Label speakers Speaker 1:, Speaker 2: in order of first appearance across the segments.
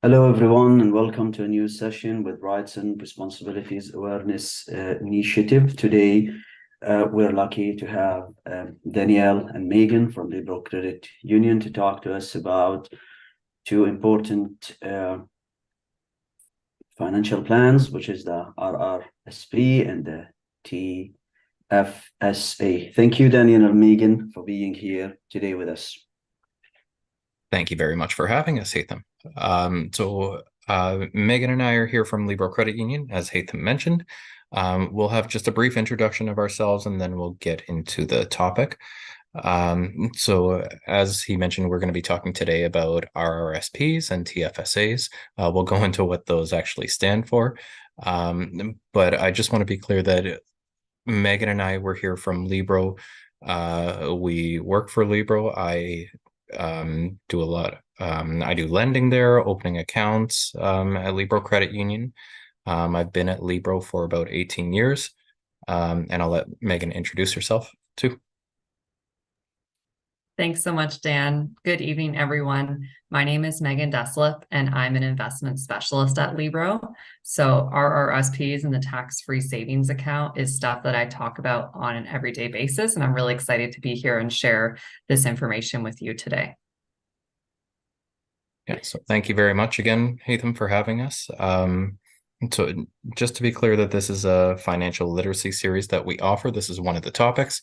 Speaker 1: Hello, everyone, and welcome to a new session with Rights and Responsibilities Awareness Initiative. Today, we're lucky to have Danielle and Megan from Libro Credit Union to talk to us about two important financial plans, which is the RRSP and the TFSA. Thank you, Danielle and Megan, for being here today with us.
Speaker 2: Thank you very much for having us, Haitham. Megan and I are here from Libro Credit Union, as Haitham mentioned. We'll have just a brief introduction of ourselves, and then we'll get into the topic. As he mentioned, we're going to be talking today about RRSPs and TFSAs. We'll go into what those actually stand for. But I just want to be clear that Megan and I were here from Libro. We work for Libro. I do a lot. I do lending there, opening accounts at Libro Credit Union. I've been at Libro for about 18 years, and I'll let Megan introduce herself too.
Speaker 3: Thanks so much, Dan. Good evening, everyone. My name is Megan Deslip, and I'm an investment specialist at Libro. So RRSPs and the tax-free savings account is stuff that I talk about on an everyday basis, and I'm really excited to be here and share this information with you today.
Speaker 2: Yeah, so thank you very much again, Haitham, for having us. So just to be clear that this is a financial literacy series that we offer, this is one of the topics.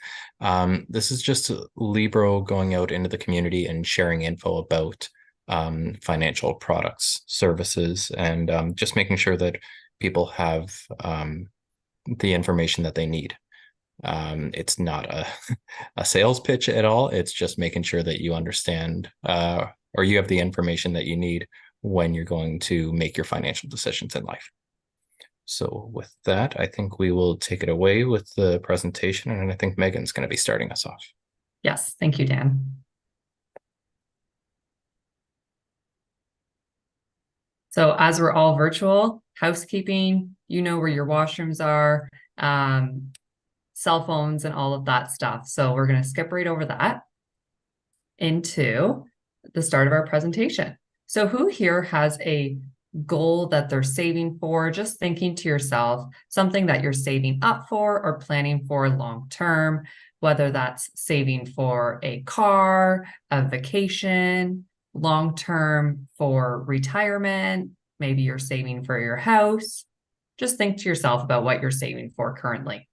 Speaker 2: This is just Libro going out into the community and sharing info about financial products, services, and just making sure that people have the information that they need. It's not a sales pitch at all. It's just making sure that you understand or you have the information that you need when you're going to make your financial decisions in life. So with that, I think we will take it away with the presentation, and I think Megan's going to be starting us off.
Speaker 3: Yes, thank you, Dan. So as we're all virtual, housekeeping, you know where your washrooms are, cell phones and all of that stuff. So we're going to skip right over that into the start of our presentation. So who here has a goal that they're saving for? Just thinking to yourself, something that you're saving up for or planning for long term, whether that's saving for a car, a vacation, long term for retirement, maybe you're saving for your house. Just think to yourself about what you're saving for currently.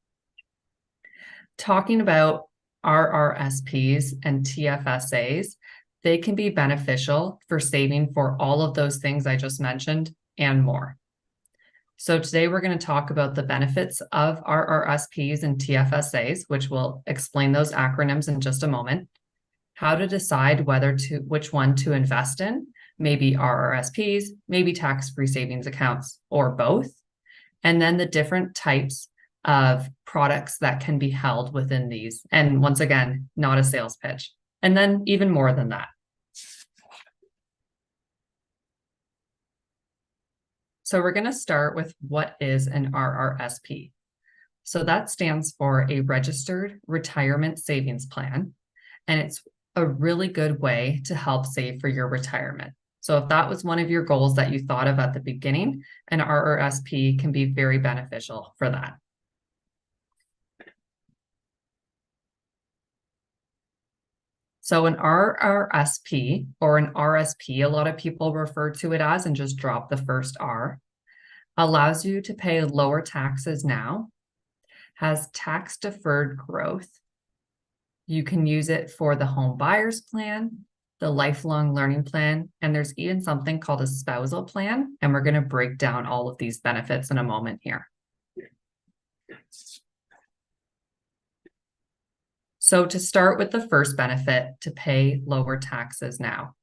Speaker 3: Talking about RRSPs and TFSAs, they can be beneficial for saving for all of those things I just mentioned and more. So today we're going to talk about the benefits of RRSPs and TFSAs, which we'll explain those acronyms in just a moment, how to decide which one to invest in, maybe RRSPs, maybe tax-free savings accounts, or both, and then the different types of products that can be held within these. And once again, not a sales pitch. And then even more than that. So we're going to start with what is an RRSP. So that stands for a registered retirement savings plan. And it's a really good way to help save for your retirement. So if that was one of your goals that you thought of at the beginning, an RRSP can be very beneficial for that. So an RRSP or an RSP, a lot of people refer to it as and just drop the first R, allows you to pay lower taxes now, has tax deferred growth. You can use it for the home buyers plan, the lifelong learning plan, and there's even something called a spousal plan. And we're going to break down all of these benefits in a moment here. So to start with the first benefit, to pay lower taxes now.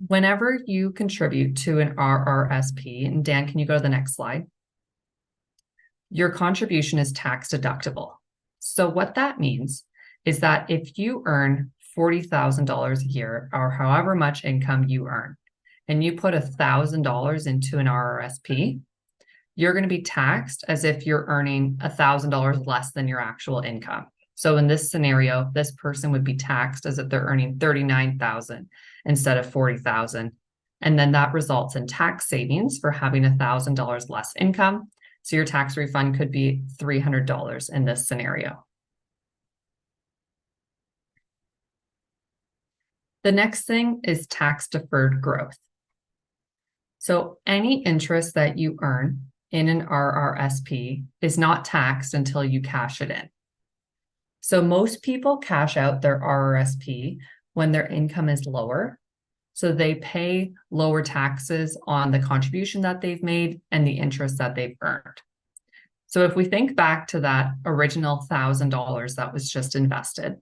Speaker 3: Whenever you contribute to an RRSP, and Dan, can you go to the next slide? Your contribution is tax deductible. So what that means is that if you earn $40,000 a year or however much income you earn, and you put $1,000 into an RRSP, you're going to be taxed as if you're earning $1,000 less than your actual income. So in this scenario, this person would be taxed as if they're earning $39,000 instead of $40,000. And then that results in tax savings for having $1,000 less income. So your tax refund could be $300 in this scenario. The next thing is tax deferred growth. So any interest that you earn in an RRSP is not taxed until you cash it in. So most people cash out their RRSP when their income is lower. So they pay lower taxes on the contribution that they've made and the interest that they've earned. So if we think back to that original $1,000 that was just invested,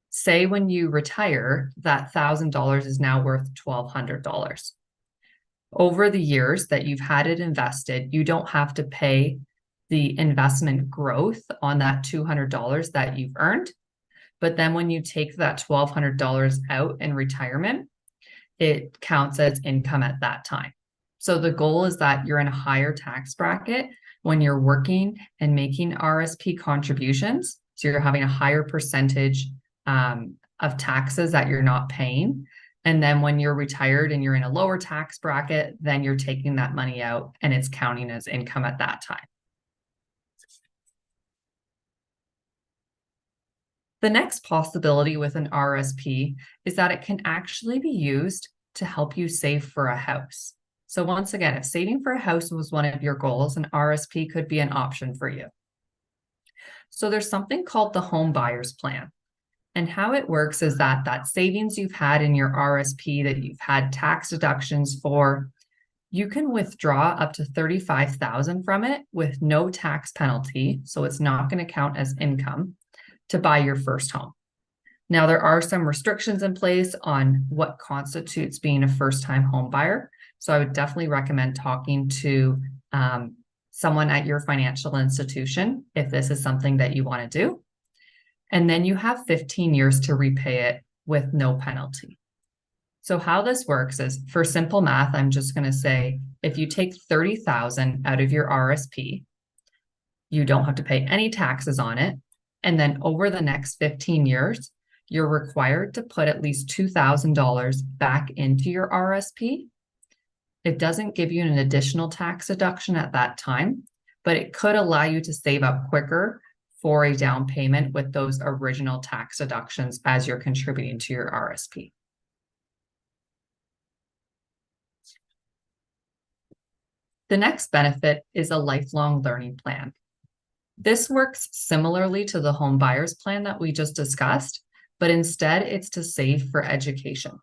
Speaker 3: say when you retire, that $1,000 is now worth $1,200. Over the years that you've had it invested, you don't have to pay the investment growth on that $200 that you've earned. But then when you take that $1,200 out in retirement, it counts as income at that time. So the goal is that you're in a higher tax bracket when you're working and making RSP contributions. So you're having a higher percentage of taxes that you're not paying. And then when you're retired and you're in a lower tax bracket, then you're taking that money out and it's counting as income at that time. The next possibility with an RSP is that it can actually be used to help you save for a house. So once again, if saving for a house was one of your goals, an RSP could be an option for you. So there's something called the home buyer's plan. And how it works is that that savings you've had in your RSP that you've had tax deductions for, you can withdraw up to $35,000 from it with no tax penalty. So it's not going to count as income to buy your first home. Now, there are some restrictions in place on what constitutes being a first-time home buyer. So I would definitely recommend talking to someone at your financial institution if this is something that you want to do. And then you have 15 years to repay it with no penalty. So how this works is, for simple math, I'm just going to say, if you take $30,000 out of your RSP, you don't have to pay any taxes on it. And then over the next 15 years, you're required to put at least $2,000 back into your RSP. It doesn't give you an additional tax deduction at that time, but it could allow you to save up quicker for a down payment with those original tax deductions as you're contributing to your RSP. The next benefit is a lifelong learning plan. This works similarly to the home buyer's plan that we just discussed, but instead it's to save for education.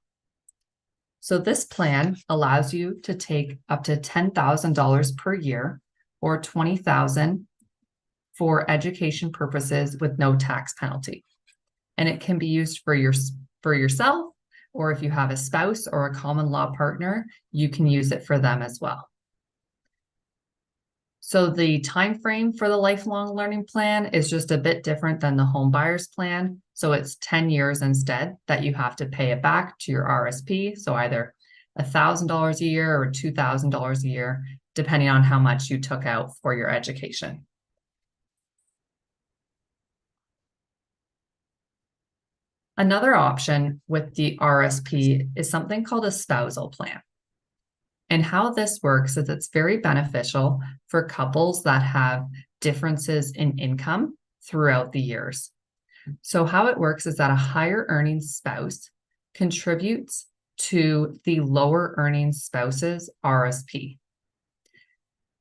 Speaker 3: So this plan allows you to take up to $10,000 per year or $20,000 for education purposes with no tax penalty. And it can be used for yourself, or if you have a spouse or a common law partner, you can use it for them as well. So the time frame for the lifelong learning plan is just a bit different than the home buyer's plan. So it's 10 years instead that you have to pay it back to your RSP. So either $1,000 a year or $2,000 a year, depending on how much you took out for your education. Another option with the RSP is something called a spousal plan. And how this works is it's very beneficial for couples that have differences in income throughout the years. So how it works is that a higher earning spouse contributes to the lower earning spouse's RSP.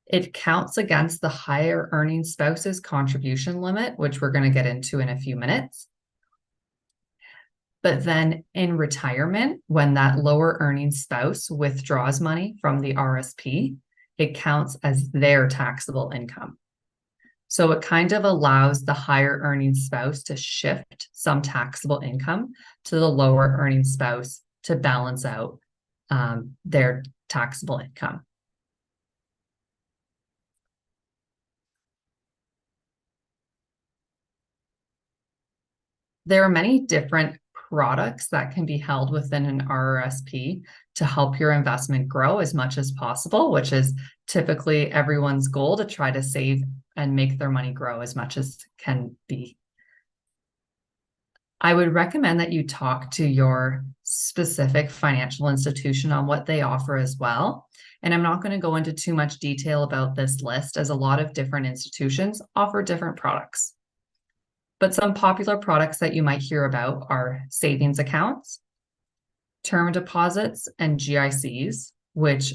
Speaker 3: It counts against the higher earning spouse's contribution limit, which we're going to get into in a few minutes. But then in retirement, when that lower earning spouse withdraws money from the RSP, it counts as their taxable income. So it kind of allows the higher earning spouse to shift some taxable income to the lower earning spouse to balance out their taxable income. There are many different products that can be held within an RRSP to help your investment grow as much as possible, which is typically everyone's goal, to try to save and make their money grow as much as can be. I would recommend that you talk to your specific financial institution on what they offer as well. And I'm not going to go into too much detail about this list, as a lot of different institutions offer different products. But some popular products that you might hear about are savings accounts, term deposits, and GICs, which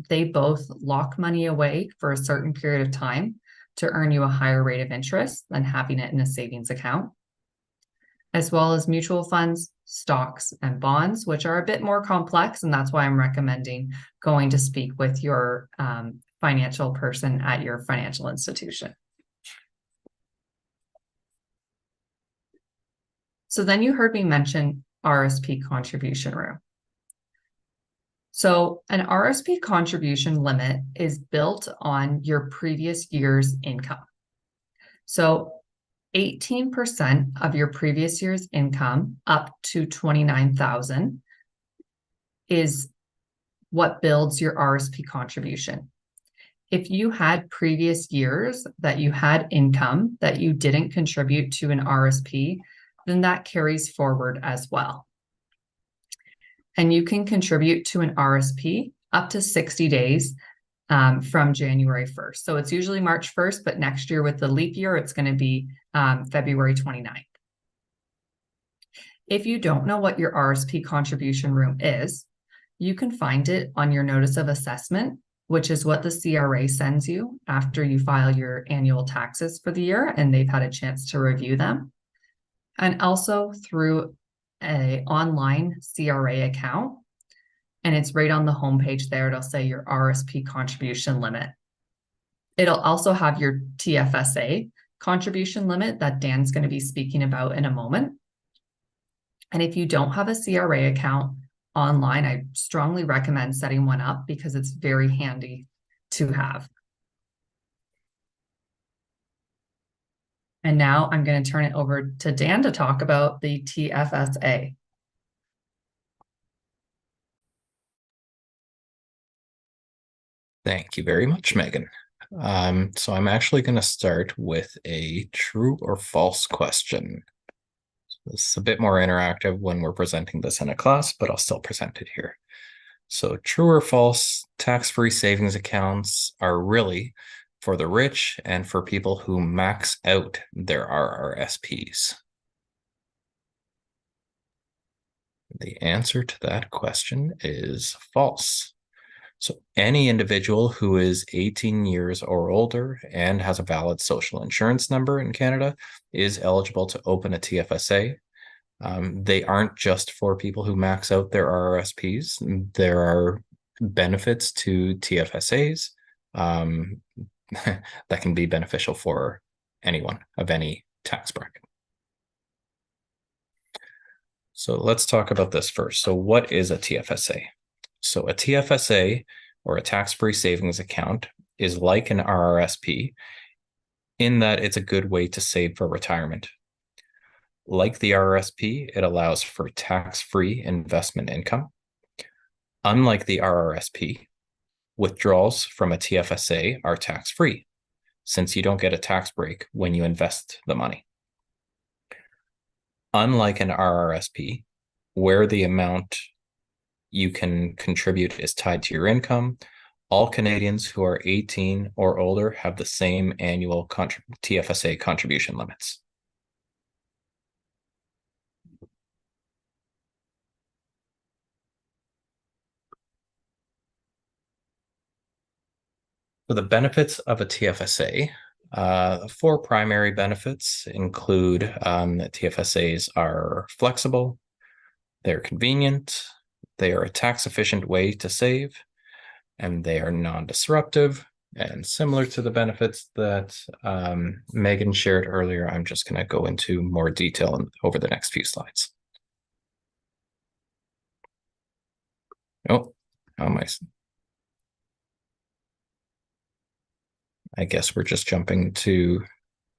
Speaker 3: they both lock money away for a certain period of time to earn you a higher rate of interest than having it in a savings account, as well as mutual funds, stocks, and bonds, which are a bit more complex. And that's why I'm recommending going to speak with your financial person at your financial institution. So then you heard me mention RRSP contribution room. So an RRSP contribution limit is built on your previous year's income. So 18% of your previous year's income up to $29,000 is what builds your RRSP contribution. If you had previous years that you had income that you didn't contribute to an RRSP, then that carries forward as well. And you can contribute to an RRSP up to 60 days from January 1st. So it's usually March 1st, but next year with the leap year, it's going to be February 29th. If you don't know what your RRSP contribution room is, you can find it on your notice of assessment, which is what the CRA sends you after you file your annual taxes for the year and they've had a chance to review them. And also through an online CRA account. And it's right on the homepage there. It'll say your RRSP contribution limit. It'll also have your TFSA contribution limit that Dan's going to be speaking about in a moment. And if you don't have a CRA account online, I strongly recommend setting one up because it's very handy to have. And now I'm going to turn it over to Dan to talk about the TFSA.
Speaker 2: Thank you very much, Megan. So I'm actually going to start with a true or false question. This is a bit more interactive when we're presenting this in a class, but I'll still present it here. So true or false, tax-free savings accounts are really for the rich and for people who max out their RRSPs. The answer to that question is false. So any individual who is 18 years or older and has a valid social insurance number in Canada is eligible to open a TFSA. They aren't just for people who max out their RRSPs. There are benefits to TFSAs that can be beneficial for anyone of any tax bracket. So let's talk about this first. So what is a TFSA? So a TFSA, or a tax-free savings account, is like an RRSP in that it's a good way to save for retirement. Like the RRSP, it allows for tax-free investment income. Unlike the RRSP, withdrawals from a TFSA are tax-free, since you don't get a tax break when you invest the money. Unlike an RRSP, where the amount you can contribute is tied to your income, all Canadians who are 18 or older have the same annual TFSA contribution limits. So the benefits of a TFSA, four primary benefits include that TFSAs are flexible, they're convenient, they are a tax-efficient way to save, and they are non-disruptive. And similar to the benefits that Megan shared earlier, I'm just going to go into more detail over the next few slides. Oh, how am I guess we're just jumping to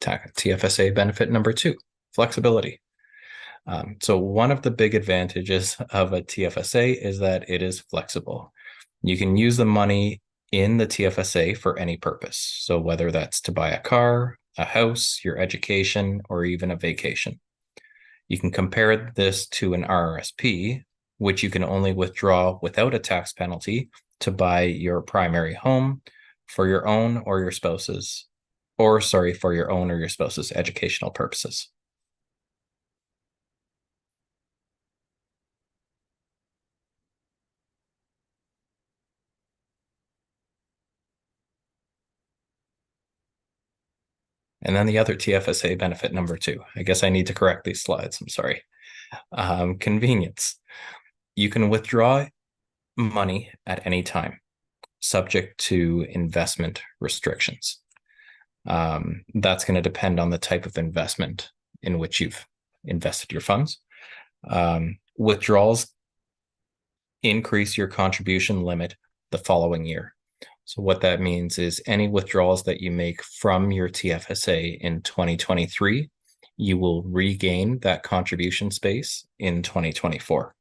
Speaker 2: TFSA benefit number 2, flexibility. So one of the big advantages of a TFSA is that it is flexible. You can use the money in the TFSA for any purpose. So whether that's to buy a car, a house, your education, or even a vacation. You can compare this to an RRSP, which you can only withdraw without a tax penalty to buy your primary home for your own or your spouse's, for your own or your spouse's educational purposes. And then the other TFSA benefit number 2. I guess I need to correct these slides. I'm sorry. Convenience. You can withdraw money at any time, subject to investment restrictions. That's going to depend on the type of investment in which you've invested your funds. Withdrawals increase your contribution limit the following year. So what that means is any withdrawals that you make from your TFSA in 2023, you will regain that contribution space in 2024.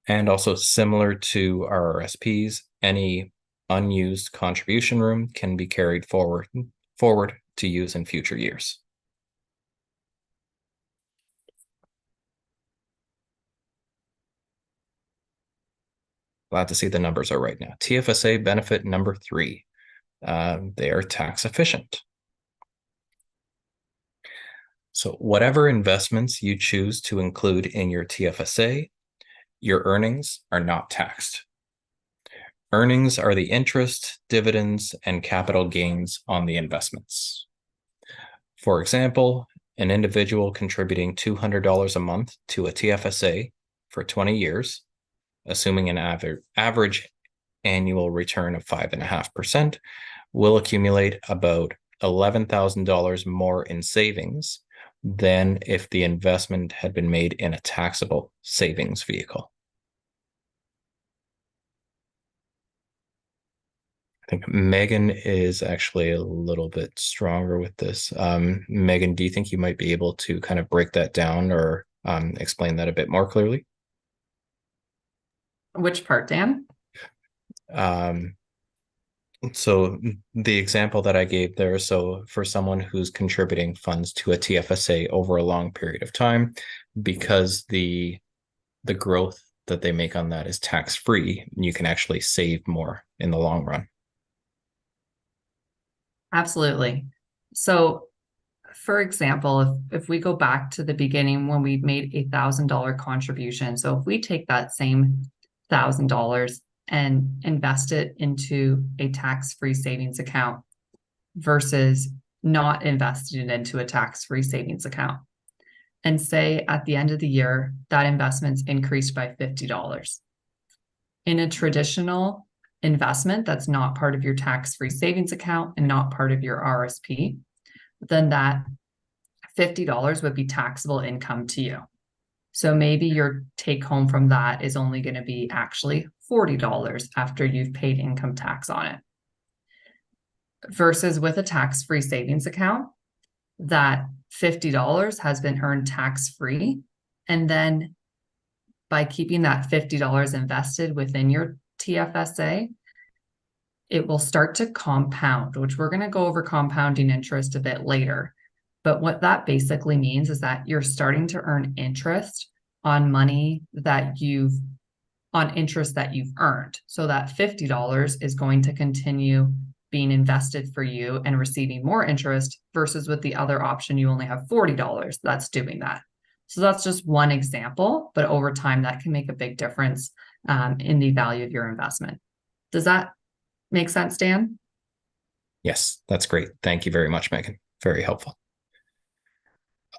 Speaker 2: And also similar to RRSPs, any unused contribution room can be carried forward to use in future years. Glad to see the numbers are right now. TFSA benefit number 3, they are tax efficient. So whatever investments you choose to include in your TFSA, your earnings are not taxed. Earnings are the interest, dividends, and capital gains on the investments. For example, an individual contributing $200 a month to a TFSA for 20 years, assuming an average annual return of 5.5%, will accumulate about $11,000 more in savings than if the investment had been made in a taxable savings vehicle. I think Megan is actually a little bit stronger with this. Megan, do you think you might be able to kind of break that down or explain that a bit more clearly?
Speaker 3: Which part, Dan?
Speaker 2: So the example that I gave there, so for someone who's contributing funds to a TFSA over a long period of time, because the growth that they make on that is tax-free, you can actually save more in the long run.
Speaker 3: Absolutely. So, for example, if we go back to the beginning when we made $1,000 contribution, so if we take that same $1,000 and invest it into a tax-free savings account versus not investing it into a tax-free savings account, and say at the end of the year that investment's increased by $50. In a traditional investment that's not part of your tax-free savings account and not part of your RSP, then that $50 would be taxable income to you. So maybe your take home from that is only going to be actually $40 after you've paid income tax on it. Versus with a tax-free savings account, that $50 has been earned tax-free. And then by keeping that $50 invested within your TFSA, it will start to compound, which we're going to go over compounding interest a bit later. But what that basically means is that you're starting to earn interest on money that on interest that you've earned. So that $50 is going to continue being invested for you and receiving more interest versus with the other option, you only have $40 that's doing that. So that's just one example, but over time that can make a big difference in the value of your investment. Does that make sense, Dan?
Speaker 2: Yes, that's great. Thank you very much, Megan. Very helpful.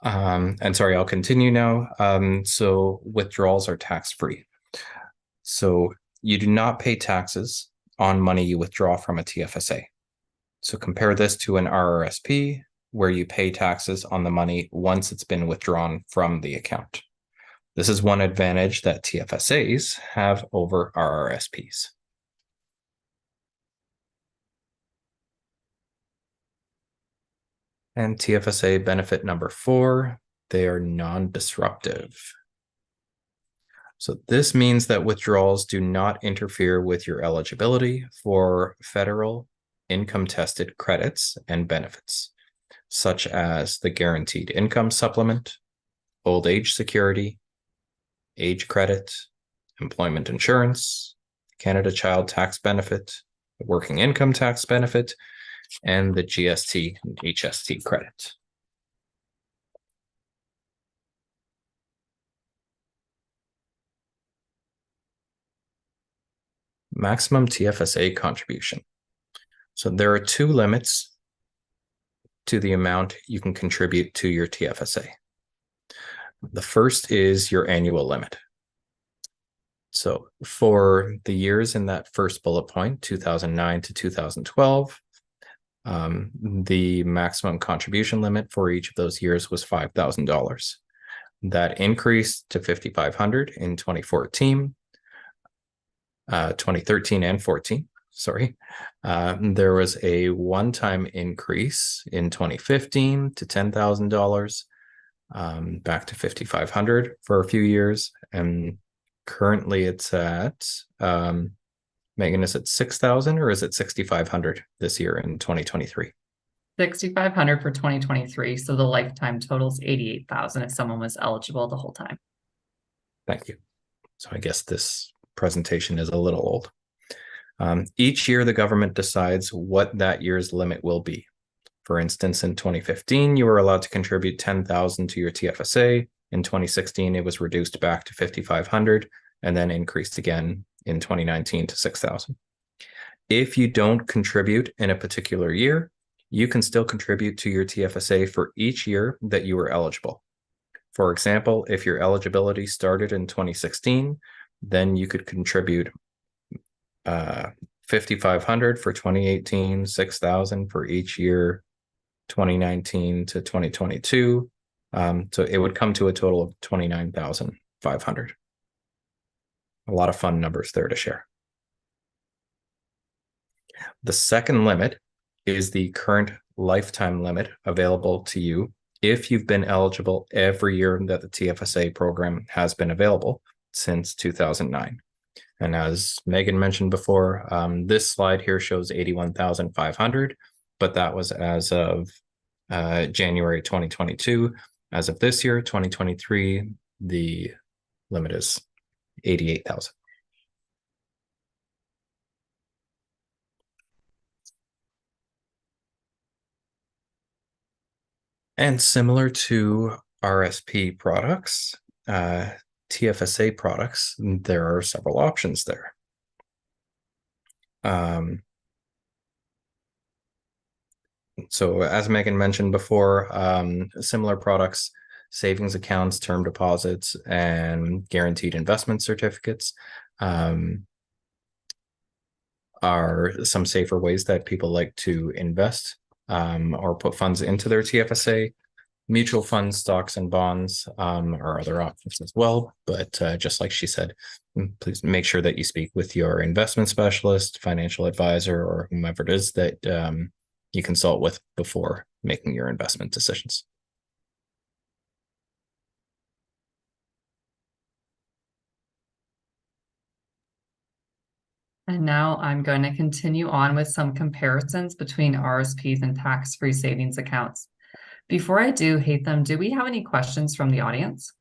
Speaker 2: And sorry, I'll continue now. So withdrawals are tax-free. So you do not pay taxes on money you withdraw from a TFSA. So compare this to an RRSP, where you pay taxes on the money once it's been withdrawn from the account. This is one advantage that TFSAs have over RRSPs. And TFSA benefit number 4, they are non-disruptive. So this means that withdrawals do not interfere with your eligibility for federal income-tested credits and benefits, such as the Guaranteed Income Supplement, Old Age Security, Age Credit, Employment Insurance, Canada Child Tax Benefit, the Working Income Tax Benefit, and the GST and HST credit. Maximum TFSA contribution. So there are two limits to the amount you can contribute to your TFSA. The first is your annual limit. So for the years in that first bullet point, 2009 to 2012, the maximum contribution limit for each of those years was $5,000. That increased to $5,500 in 2014, 2013 and 14. Sorry. There was a one-time increase in 2015 to $10,000, back to $5,500 for a few years, and currently it's at Megan, is it $6,000 or is it $6,500 this year in 2023?
Speaker 3: $6,500 for 2023. So the lifetime total is $88,000 if someone was eligible the whole time.
Speaker 2: Thank you. So I guess this presentation is a little old. Each year, the government decides what that year's limit will be. For instance, in 2015, you were allowed to contribute $10,000 to your TFSA. In 2016, it was reduced back to $5,500 and then increased again in 2019 to $6,000. If you don't contribute in a particular year, you can still contribute to your TFSA for each year that you were eligible. For example, if your eligibility started in 2016, then you could contribute $5,500 for 2018, $6,000 for each year, 2019 to 2022. So it would come to a total of $29,500. A lot of fun numbers there to share. The second limit is the current lifetime limit available to you if you've been eligible every year that the TFSA program has been available since 2009. And as Megan mentioned before, this slide here shows $81,500, but that was as of January 2022. As of this year, 2023, the limit is $88,000. And similar to RSP products, TFSA products, there are several options there. So as Megan mentioned before, similar products, savings accounts, term deposits, and guaranteed investment certificates are some safer ways that people like to invest or put funds into their TFSA. Mutual funds, stocks, and bonds are other options as well. But just like she said, please make sure that you speak with your investment specialist, financial advisor, or whomever it is that you consult with before making your investment decisions.
Speaker 3: And now I'm going to continue on with some comparisons between RSPs and tax-free savings accounts. Before I do, Haitham, do we have any questions from the audience?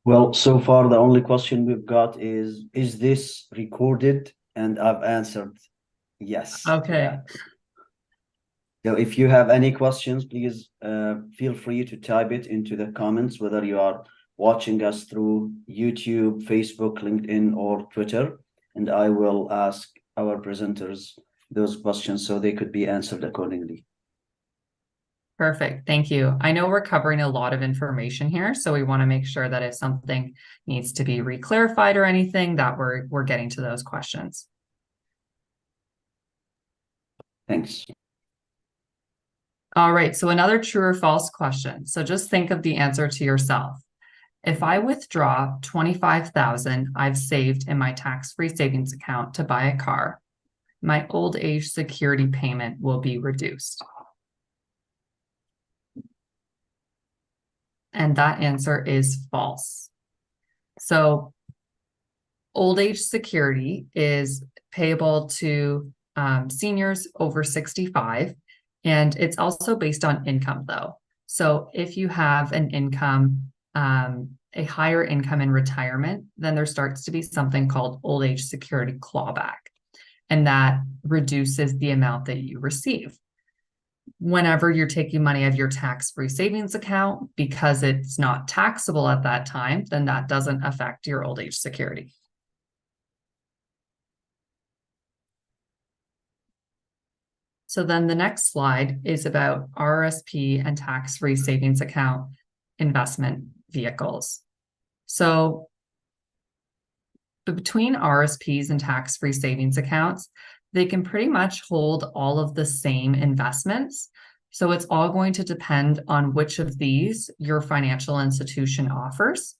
Speaker 1: Well, so far, the only question we've got is this recorded? And I've answered yes.
Speaker 3: Okay.
Speaker 1: Yeah. So if you have any questions, please feel free to type it into the comments, whether you are watching us through YouTube, Facebook, LinkedIn, or Twitter, and I will ask our presenters those questions so they could be answered accordingly.
Speaker 3: Perfect. Thank you. I know we're covering a lot of information here, so we want to make sure that if something needs to be reclarified or anything, that we're getting to those questions.
Speaker 1: Thanks.
Speaker 3: All right, so another true or false question. So just think of the answer to yourself. If I withdraw $25,000 I've saved in my tax-free savings account to buy a car, my old age security payment will be reduced. And that answer is false. So old age security is payable to seniors over 65, and it's also based on income though. So if you have an income, a higher income in retirement, then there starts to be something called old age security clawback, and that reduces the amount that you receive. Whenever you're taking money out of your tax-free savings account, because it's not taxable at that time, then that doesn't affect your old age security. So then the next slide is about RRSP and tax-free savings account investment vehicles. So between RRSPs and tax-free savings accounts, they can pretty much hold all of the same investments. So it's all going to depend on which of these your financial institution offers.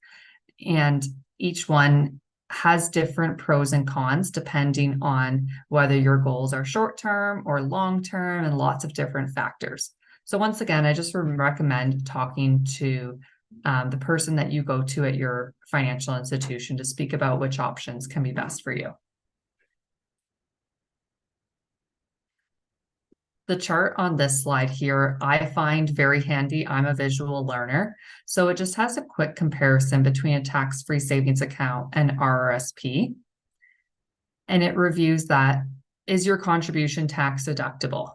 Speaker 3: And each one has different pros and cons depending on whether your goals are short-term or long-term and lots of different factors. So once again, I just recommend talking to the person that you go to at your financial institution to speak about which options can be best for you. The chart on this slide here, I find very handy. I'm a visual learner. So it just has a quick comparison between a tax-free savings account and RRSP. And it reviews that, is your contribution tax deductible?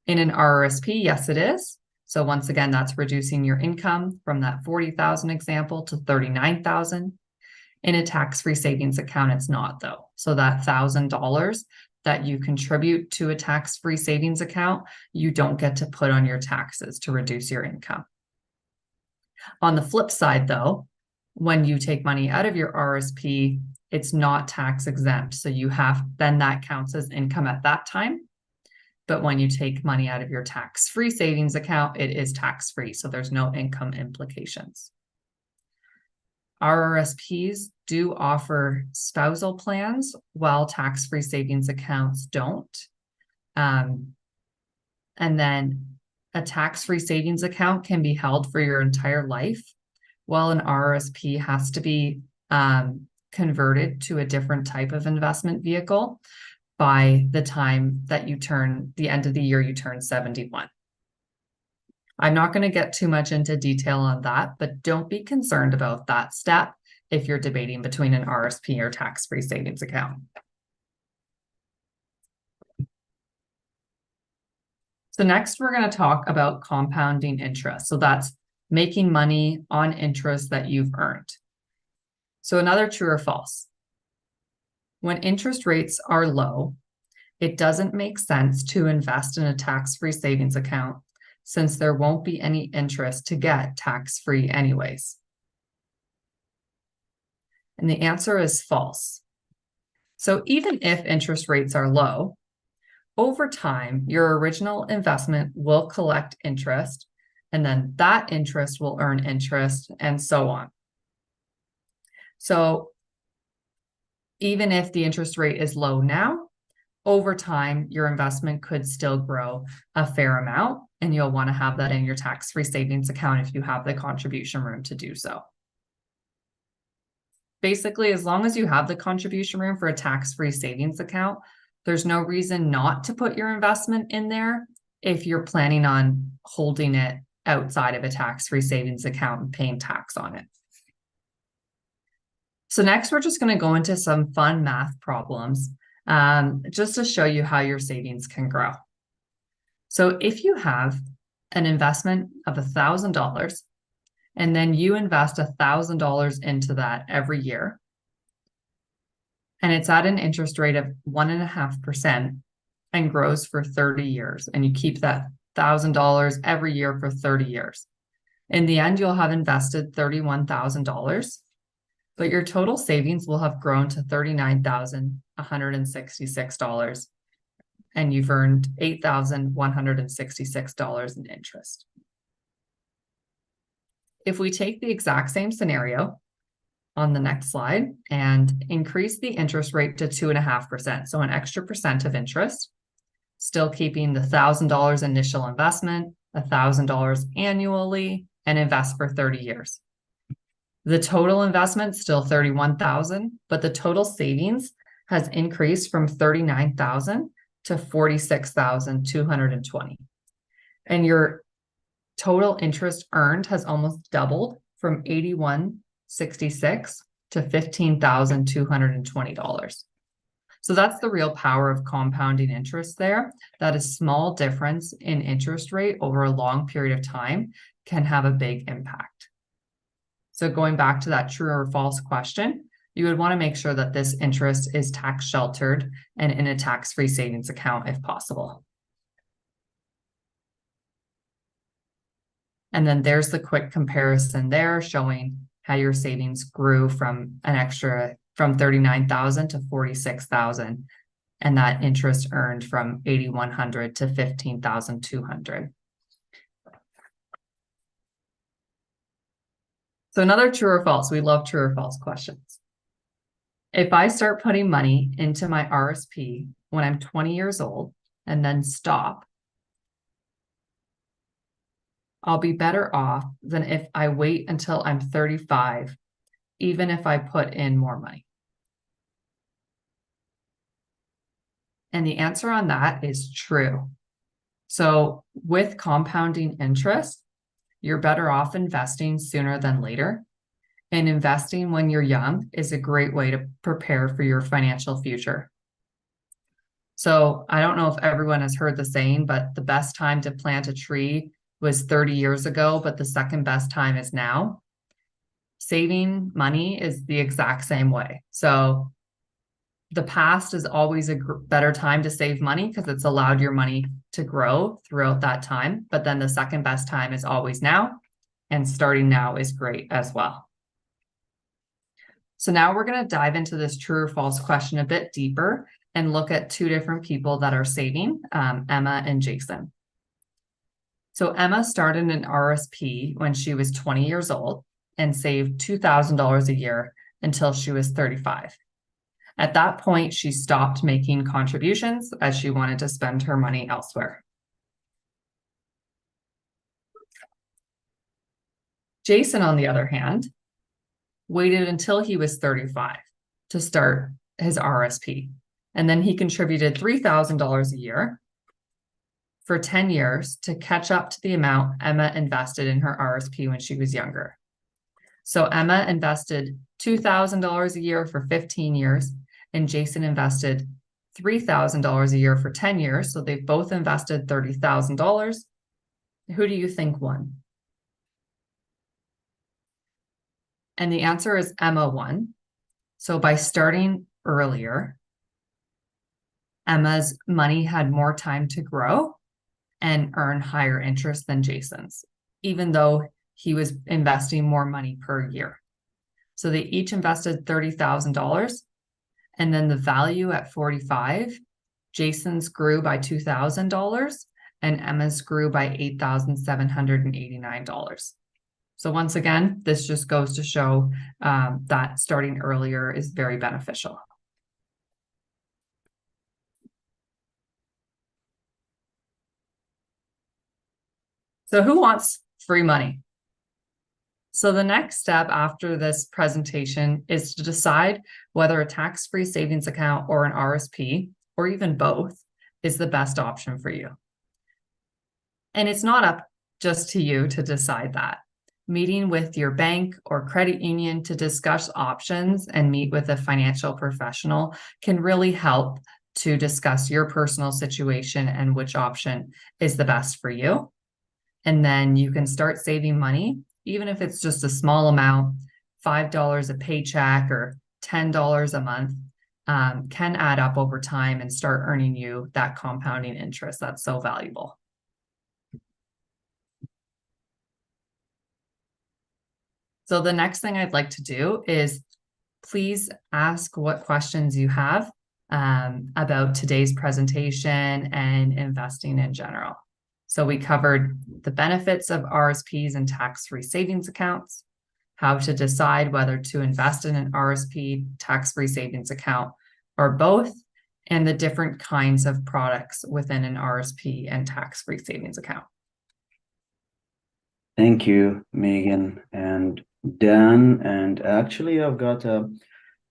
Speaker 3: In an RRSP, yes, it is. So once again, that's reducing your income from that 40,000 example to 39,000. In a tax-free savings account, it's not though. So that $1,000 that you contribute to a tax-free savings account, you don't get to put on your taxes to reduce your income. On the flip side though, when you take money out of your RRSP, it's not tax exempt. So then that counts as income at that time. But when you take money out of your tax-free savings account, it is tax-free. So there's no income implications. RRSPs do offer spousal plans, while tax-free savings accounts don't. And then a tax-free savings account can be held for your entire life, while an RRSP has to be converted to a different type of investment vehicle by the time that the end of the year you turn 71. I'm not going to get too much into detail on that, but don't be concerned about that step if you're debating between an RRSP or tax-free savings account. So next, we're going to talk about compounding interest. So that's making money on interest that you've earned. So another true or false. When interest rates are low, it doesn't make sense to invest in a tax-free savings account since there won't be any interest to get tax-free anyways. And the answer is false. So even if interest rates are low, over time, your original investment will collect interest, and then that interest will earn interest, and so on. So even if the interest rate is low now, over time, your investment could still grow a fair amount, and you'll want to have that in your tax-free savings account if you have the contribution room to do so. Basically, as long as you have the contribution room for a tax-free savings account, there's no reason not to put your investment in there if you're planning on holding it outside of a tax-free savings account and paying tax on it. So next, we're just going to go into some fun math problems just to show you how your savings can grow. So if you have an investment of $1,000 and then you invest $1,000 into that every year, and it's at an interest rate of 1.5% and grows for 30 years, and you keep that $1,000 every year for 30 years. In the end, you'll have invested $31,000, but your total savings will have grown to $39,166, and you've earned $8,166 in interest. If we take the exact same scenario on the next slide and increase the interest rate to 2.5%, so an extra percent of interest, still keeping the $1,000 initial investment, $1,000 annually, and invest for 30 years. The total investment still $31,000, but the total savings has increased from $39,000 to $46,220. And your total interest earned has almost doubled from $81.66 to $15,220. So that's the real power of compounding interest there. That a small difference in interest rate over a long period of time can have a big impact. So going back to that true or false question, you would want to make sure that this interest is tax sheltered and in a tax-free savings account if possible. And then there's the quick comparison there showing how your savings grew from from 39,000 to 46,000, and that interest earned from 8,100 to 15,200. So another true or false, we love true or false questions. If I start putting money into my RSP when I'm 20 years old and then stop, I'll be better off than if I wait until I'm 35, even if I put in more money. And the answer on that is true. So with compounding interest, you're better off investing sooner than later. And investing when you're young is a great way to prepare for your financial future. So I don't know if everyone has heard the saying, but the best time to plant a tree was 30 years ago, but the second best time is now. Saving money is the exact same way. So the past is always a better time to save money because it's allowed your money to grow throughout that time. But then the second best time is always now, and starting now is great as well. So now we're going to dive into this true or false question a bit deeper and look at two different people that are saving, Emma and Jason. So Emma started an RRSP when she was 20 years old and saved $2,000 a year until she was 35. At that point, she stopped making contributions as she wanted to spend her money elsewhere. Jason, on the other hand, waited until he was 35 to start his RRSP. And then he contributed $3,000 a year for 10 years to catch up to the amount Emma invested in her RRSP when she was younger. So Emma invested $2,000 a year for 15 years, and Jason invested $3,000 a year for 10 years. So they've both invested $30,000. Who do you think won? And the answer is Emma won. So by starting earlier, Emma's money had more time to grow and earn higher interest than Jason's, even though he was investing more money per year. So they each invested $30,000. And then the value at 45, Jason's grew by $2,000 and Emma's grew by $8,789. So once again, this just goes to show that starting earlier is very beneficial. So who wants free money? So the next step after this presentation is to decide whether a tax-free savings account or an RSP, or even both, is the best option for you. And it's not up just to you to decide that. Meeting with your bank or credit union to discuss options and meet with a financial professional can really help to discuss your personal situation and which option is the best for you. And then you can start saving money, even if it's just a small amount, $5 a paycheck or $10 a month, can add up over time and start earning you that compounding interest that's so valuable. So the next thing I'd like to do is please ask what questions you have about today's presentation and investing in general. So we covered the benefits of RSPs and tax-free savings accounts, how to decide whether to invest in an RSP, tax-free savings account, or both, and the different kinds of products within an RSP and tax-free savings account.
Speaker 1: Thank you, Megan. And Dan. And actually, I've got a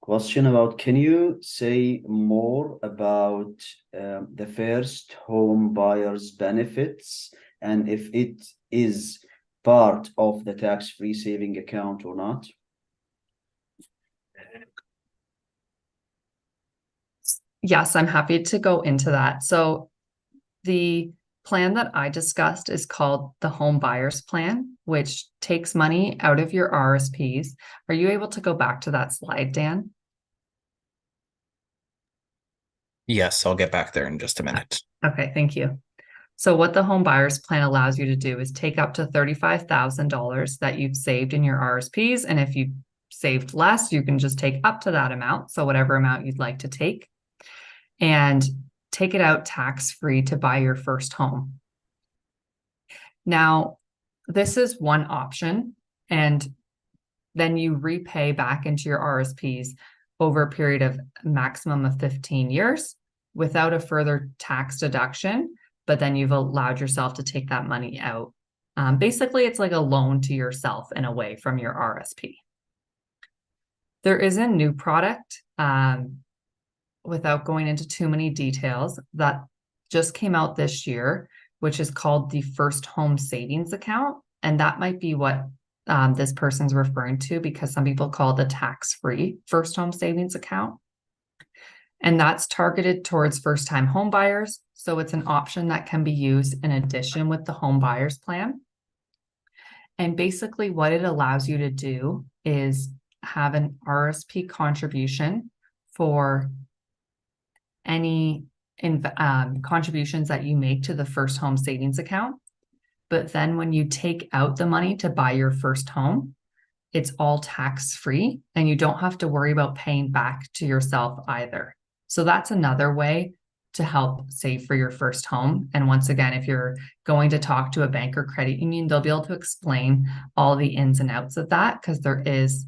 Speaker 1: question about, can you say more about the first home buyer's benefits and if it is part of the tax-free saving account or not?
Speaker 3: Yes, I'm happy to go into that. So the plan that I discussed is called the Home Buyers Plan, which takes money out of your RSPs. Are you able to go back to that slide, Dan?
Speaker 2: Yes, I'll get back there in just a minute.
Speaker 3: Okay, thank you. So what the Home Buyers Plan allows you to do is take up to $35,000 that you've saved in your RSPs. And if you saved less, you can just take up to that amount. So whatever amount you'd like to take, and take it out tax-free to buy your first home. Now, this is one option, and then you repay back into your RSPs over a period of maximum of 15 years without a further tax deduction, but then you've allowed yourself to take that money out. Basically, it's like a loan to yourself in a way from your RSP. There is a new product, without going into too many details, that just came out this year, which is called the First Home Savings Account. And that might be what this person's referring to, because some people call it the tax-free First Home Savings Account. And that's targeted towards first-time home buyers. So it's an option that can be used in addition with the Home Buyers Plan. And basically what it allows you to do is have an RSP contribution for any contributions that you make to the First Home Savings Account. But then when you take out the money to buy your first home, it's all tax-free and you don't have to worry about paying back to yourself either. So that's another way to help save for your first home. And once again, if you're going to talk to a bank or credit union, they'll be able to explain all the ins and outs of that, because there is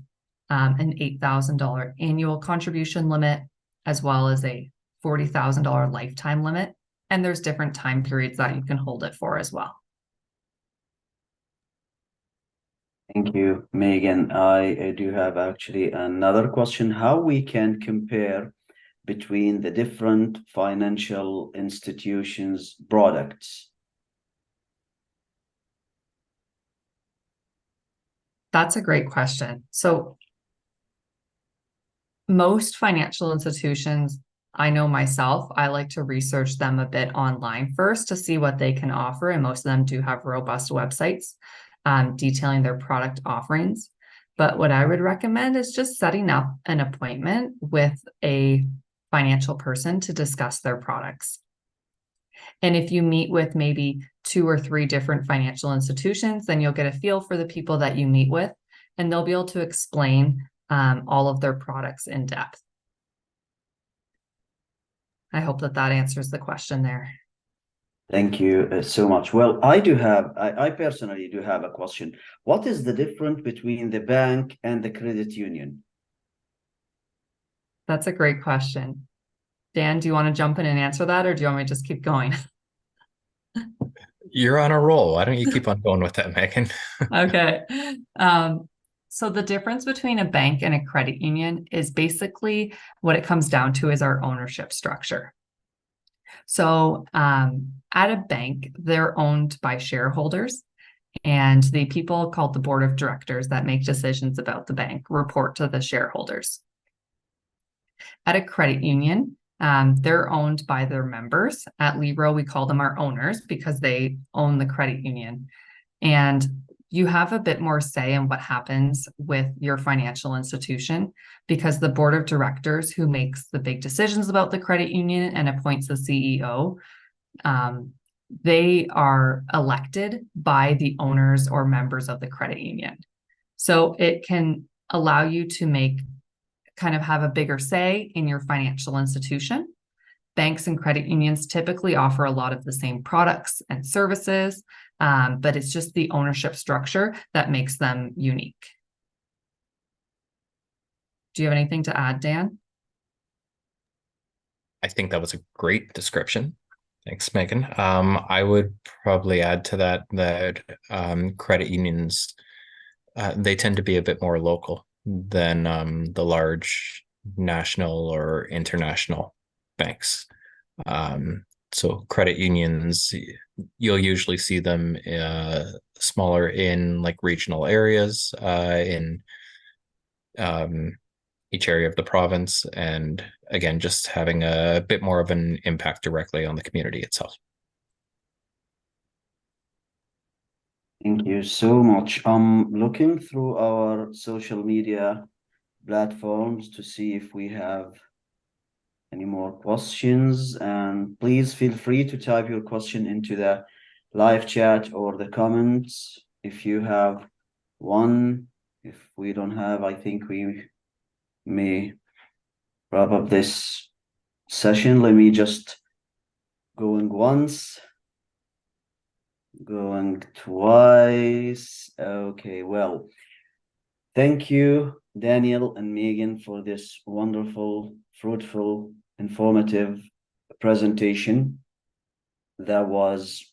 Speaker 3: an $8,000 annual contribution limit, as well as a $40,000 lifetime limit. And there's different time periods that you can hold it for as well.
Speaker 1: Thank you, Megan. I do have actually another question: how we can compare between the different financial institutions' products?
Speaker 3: That's a great question. So most financial institutions, I know myself, I like to research them a bit online first to see what they can offer. And most of them do have robust websites detailing their product offerings. But what I would recommend is just setting up an appointment with a financial person to discuss their products. And if you meet with maybe 2 or 3 different financial institutions, then you'll get a feel for the people that you meet with, and they'll be able to explain all of their products in depth. I hope that that answers the question there.
Speaker 1: Thank you so much. Well, I personally do have a question. What is the difference between the bank and the credit union?
Speaker 3: That's a great question. Dan, do you want to jump in and answer that, or do you want me to just keep going?
Speaker 2: You're on a roll. Why don't you keep on going with that, Megan?
Speaker 3: Okay. So the difference between a bank and a credit union is basically what it comes down to is our ownership structure. So at a bank, they're owned by shareholders, and the people called the board of directors that make decisions about the bank report to the shareholders. At a credit union, they're owned by their members. At Libro, we call them our owners because they own the credit union. And you have a bit more say in what happens with your financial institution, because the board of directors, who makes the big decisions about the credit union and appoints the CEO, they are elected by the owners or members of the credit union. So it can allow you to have a bigger say in your financial institution. Banks and credit unions typically offer a lot of the same products and services, but it's just the ownership structure that makes them unique. Do you have anything to add, Dan?
Speaker 2: I think that was a great description. Thanks, Megan. I would probably add to that credit unions they tend to be a bit more local than the large national or international banks. So credit unions, you'll usually see them smaller in like regional areas in each area of the province, and again, just having a bit more of an impact directly on the community itself.
Speaker 1: Thank you so much. I'm looking through our social media platforms to see if we have any more questions, and please feel free to type your question into the live chat or the comments if you have one. If we don't have, I think we may wrap up this session. Let me just going once, going twice. Okay, well, thank you, Daniel and Megan, for this wonderful, fruitful, informative presentation that was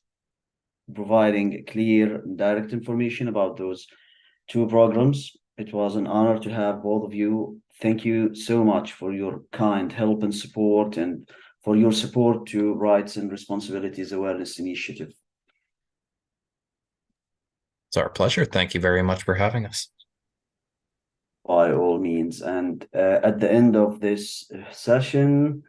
Speaker 1: providing clear, direct information about those two programs. It was an honor to have both of you. Thank you so much for your kind help and support, and for your support to Rights and Responsibilities Awareness Initiative.
Speaker 2: It's our pleasure. Thank you very much for having us.
Speaker 1: By all means. And at the end of this session,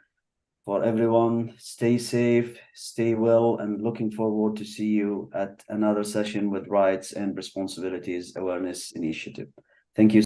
Speaker 1: for everyone, stay safe, stay well, and looking forward to see you at another session with Rights and Responsibilities Awareness Initiative. Thank you.